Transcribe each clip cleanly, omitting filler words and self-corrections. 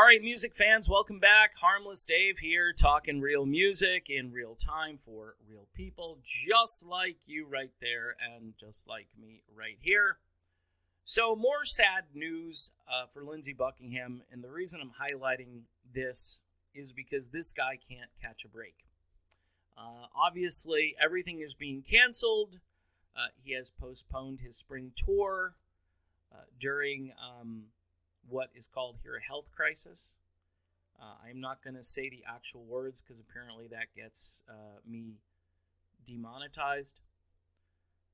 All right, music fans, welcome back. Harmless Dave here, talking real music in real time for real people, just like you right there and just like me right here. So, more sad news for Lindsey Buckingham, and the reason I'm highlighting this is because this guy can't catch a break. Obviously, everything is being canceled. He has postponed his spring tour during what is called here a health crisis. I'm not going to say the actual words because apparently that gets me demonetized.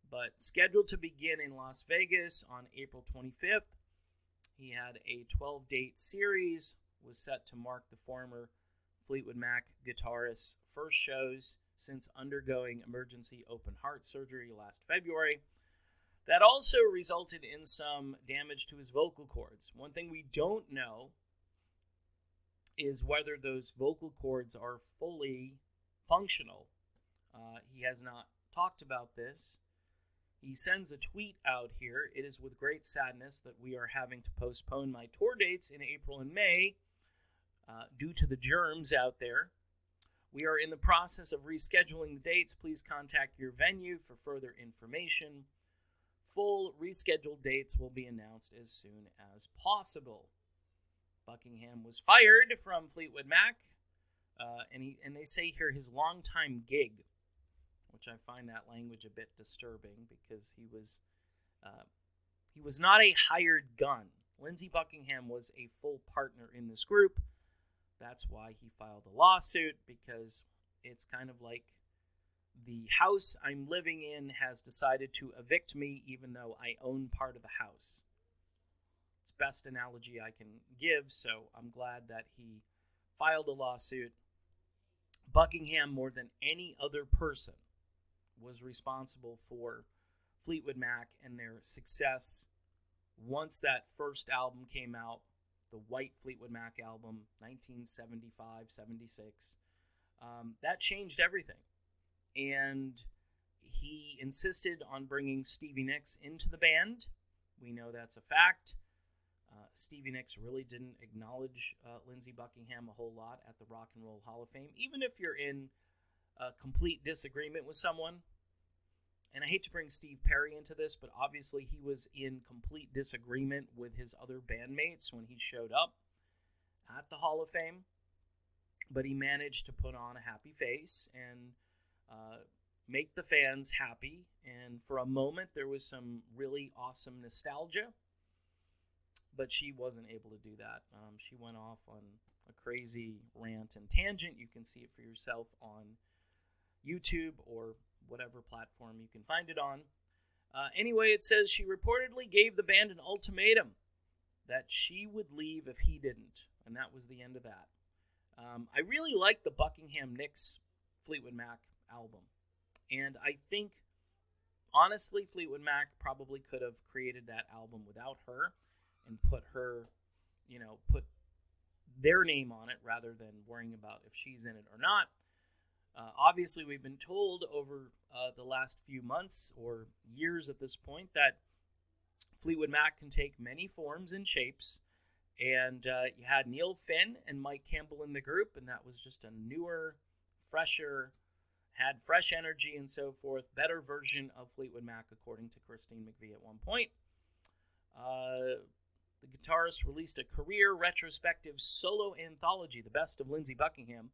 But scheduled to begin in Las Vegas on April 25th, he had a 12-date series, was set to mark the former Fleetwood Mac guitarist's first shows since undergoing emergency open heart surgery last February. That also resulted in some damage to his vocal cords. One thing we don't know is whether those vocal cords are fully functional. He has not talked about this. He sends a tweet out here. It is with great sadness that we are having to postpone my tour dates in April and May due to the germs out there. We are in the process of rescheduling the dates. Please contact your venue for further information. Full rescheduled dates will be announced as soon as possible. Buckingham was fired from Fleetwood Mac, and they say here his longtime gig, which I find that language a bit disturbing because he was not a hired gun. Lindsey Buckingham was a full partner in this group. That's why he filed a lawsuit, because it's kind of like the house I'm living in has decided to evict me even though I own part of the house. It's the best analogy I can give, so I'm glad that he filed a lawsuit. Buckingham, more than any other person, was responsible for Fleetwood Mac and their success once that first album came out, the White Fleetwood Mac album, 1975-76. That changed everything. And he insisted on bringing Stevie Nicks into the band. We know that's a fact. Stevie Nicks really didn't acknowledge Lindsey Buckingham a whole lot at the Rock and Roll Hall of Fame, even if you're in complete disagreement with someone. And I hate to bring Steve Perry into this, but obviously he was in complete disagreement with his other bandmates when he showed up at the Hall of Fame. But he managed to put on a happy face and make the fans happy. And for a moment, there was some really awesome nostalgia. But she wasn't able to do that. She went off on a crazy rant and tangent. You can see it for yourself on YouTube or whatever platform you can find it on. Anyway, it says she reportedly gave the band an ultimatum that she would leave if he didn't. And that was the end of that. I really like the Buckingham Nicks Fleetwood Mac album. And I think, honestly, Fleetwood Mac probably could have created that album without her and put her, put their name on it rather than worrying about if she's in it or not. Obviously, we've been told over the last few months or years at this point that Fleetwood Mac can take many forms and shapes. And you had Neil Finn and Mike Campbell in the group, and that was just a newer, fresher, had fresh energy and so forth, better version of Fleetwood Mac, according to Christine McVie at one point. The guitarist released a career retrospective solo anthology, The Best of Lindsey Buckingham,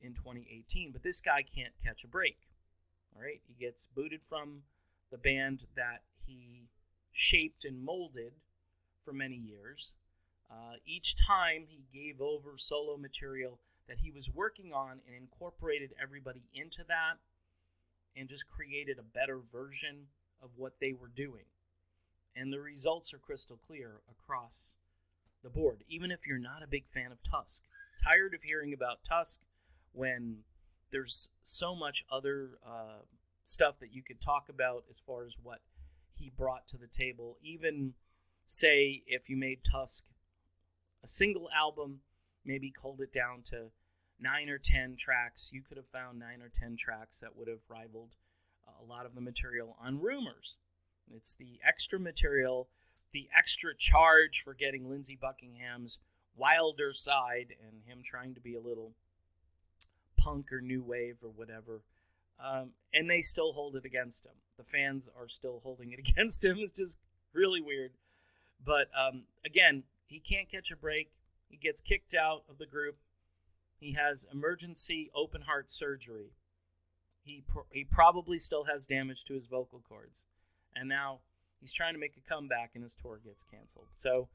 in 2018. But this guy can't catch a break. All right, he gets booted from the band that he shaped and molded for many years. Each time he gave over solo material that he was working on and incorporated everybody into that and just created a better version of what they were doing. And the results are crystal clear across the board, even if you're not a big fan of Tusks. Tired of hearing about Tusks when there's so much other stuff that you could talk about as far as what he brought to the table. Even, say, if you made Tusk a single album, maybe culled it down to 9 or 10 tracks, you could have found 9 or 10 tracks that would have rivaled a lot of the material on Rumors. It's the extra material, the extra charge for getting Lindsey Buckingham's wilder side and him trying to be a little punk or new wave or whatever. And they still hold it against him. The fans are still holding it against him. It's just really weird. But again, he can't catch a break. He gets kicked out of the group. He has emergency open heart surgery. He probably still has damage to his vocal cords. And now he's trying to make a comeback and his tour gets canceled. So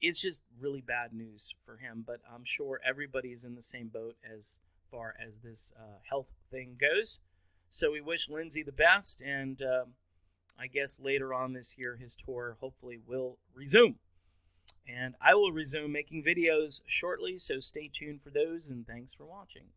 it's just really bad news for him. But I'm sure everybody's in the same boat as far as this health thing goes. So we wish Lindsey the best. And I guess later on this year, his tour hopefully will resume. And I will resume making videos shortly, so stay tuned for those, and thanks for watching.